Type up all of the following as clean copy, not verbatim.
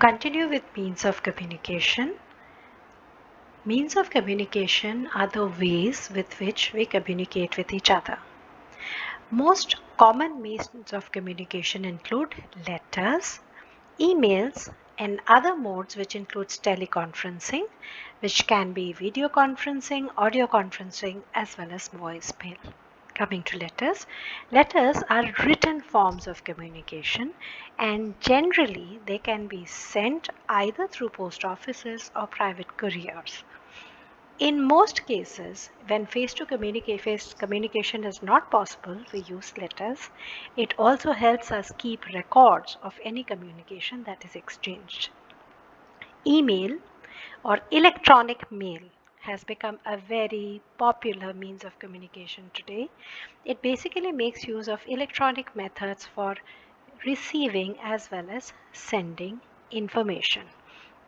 Continue with means of communication. Means of communication are the ways with which we communicate with each other. Most common means of communication include letters, emails, and other modes which includes teleconferencing, which can be video conferencing, audio conferencing, as well as voicemail. Coming to letters, letters are written forms of communication and generally they can be sent either through post offices or private couriers. In most cases, when face communication is not possible, we use letters. It also helps us keep records of any communication that is exchanged. Email or electronic mail has become a very popular means of communication today. It basically makes use of electronic methods for receiving as well as sending information.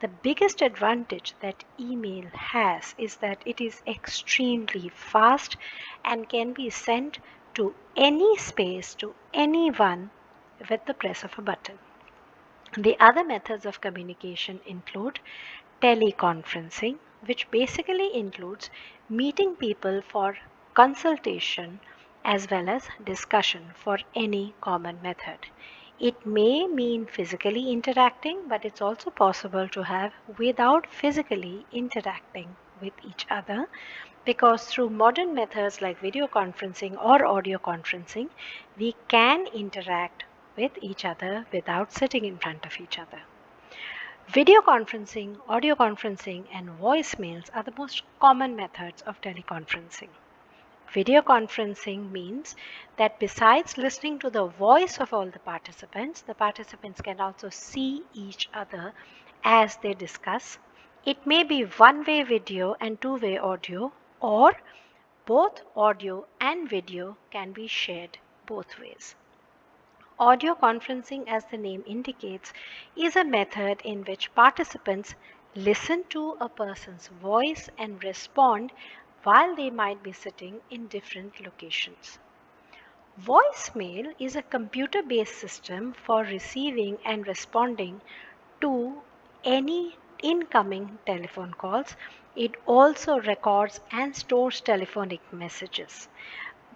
The biggest advantage that email has is that it is extremely fast and can be sent to any space to anyone with the press of a button. The other methods of communication include teleconferencing, which basically includes meeting people for consultation as well as discussion for any common method. It may mean physically interacting, but it's also possible to have without physically interacting with each other because through modern methods like video conferencing or audio conferencing, we can interact with each other without sitting in front of each other. Video conferencing, audio conferencing, and voicemails are the most common methods of teleconferencing. Video conferencing means that besides listening to the voice of all the participants can also see each other as they discuss. It may be one-way video and two-way audio, or both audio and video can be shared both ways. Audio conferencing, as the name indicates, is a method in which participants listen to a person's voice and respond while they might be sitting in different locations. Voicemail is a computer-based system for receiving and responding to any incoming telephone calls. It also records and stores telephonic messages.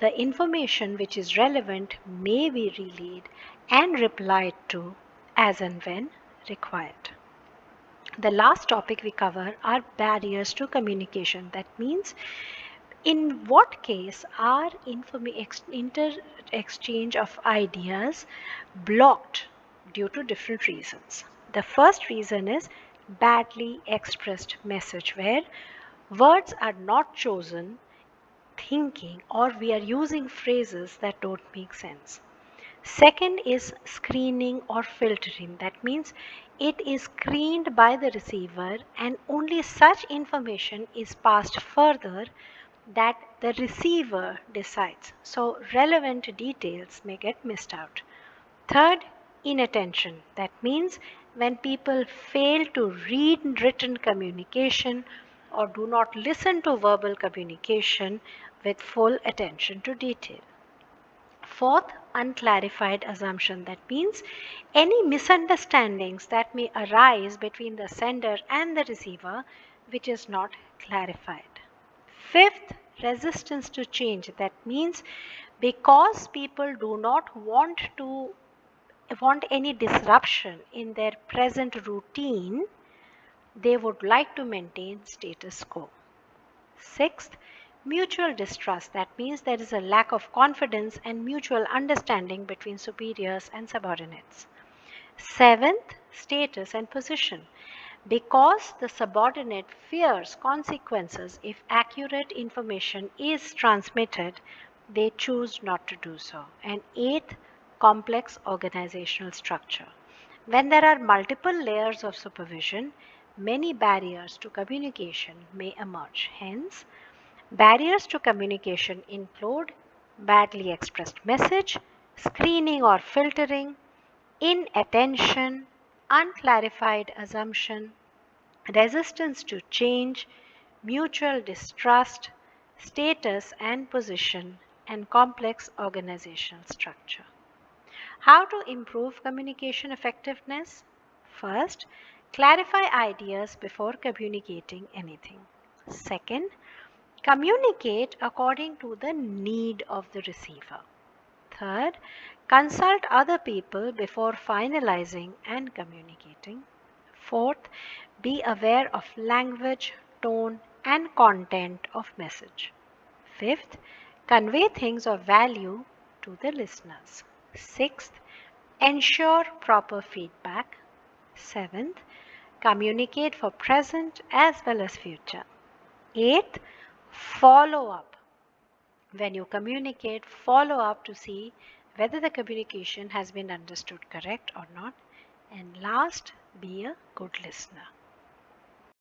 The information which is relevant may be relayed and replied to as and when required. The last topic we cover are barriers to communication. That means in what case are exchange of ideas blocked due to different reasons. The first reason is badly expressed message where words are not chosen thinking or we are using phrases that don't make sense. Second is screening or filtering. That means it is screened by the receiver and only such information is passed further that the receiver decides. So relevant details may get missed out. Third, inattention. That means when people fail to read written communication or do not listen to verbal communication with full attention to detail. Fourth, unclarified assumption. That means any misunderstandings that may arise between the sender and the receiver which is not clarified. Fifth, resistance to change. That means because people do not want any disruption in their present routine, they would like to maintain status quo. Sixth, mutual distrust. That means there is a lack of confidence and mutual understanding between superiors and subordinates. Seventh, status and position. Because the subordinate fears consequences if accurate information is transmitted, they choose not to do so. And eighth, complex organizational structure. When there are multiple layers of supervision, many barriers to communication may emerge. Hence, barriers to communication include badly expressed message, screening or filtering, inattention, unclarified assumption, resistance to change, mutual distrust, status and position, and complex organizational structure. How to improve communication effectiveness? First, clarify ideas before communicating anything. Second, communicate according to the need of the receiver. Third, consult other people before finalizing and communicating. Fourth, be aware of language, tone, and content of message. Fifth, convey things of value to the listeners. Sixth, ensure proper feedback. Seventh, communicate for present as well as future. Eighth, follow up. When you communicate, follow up to see whether the communication has been understood correct or not. And last, be a good listener.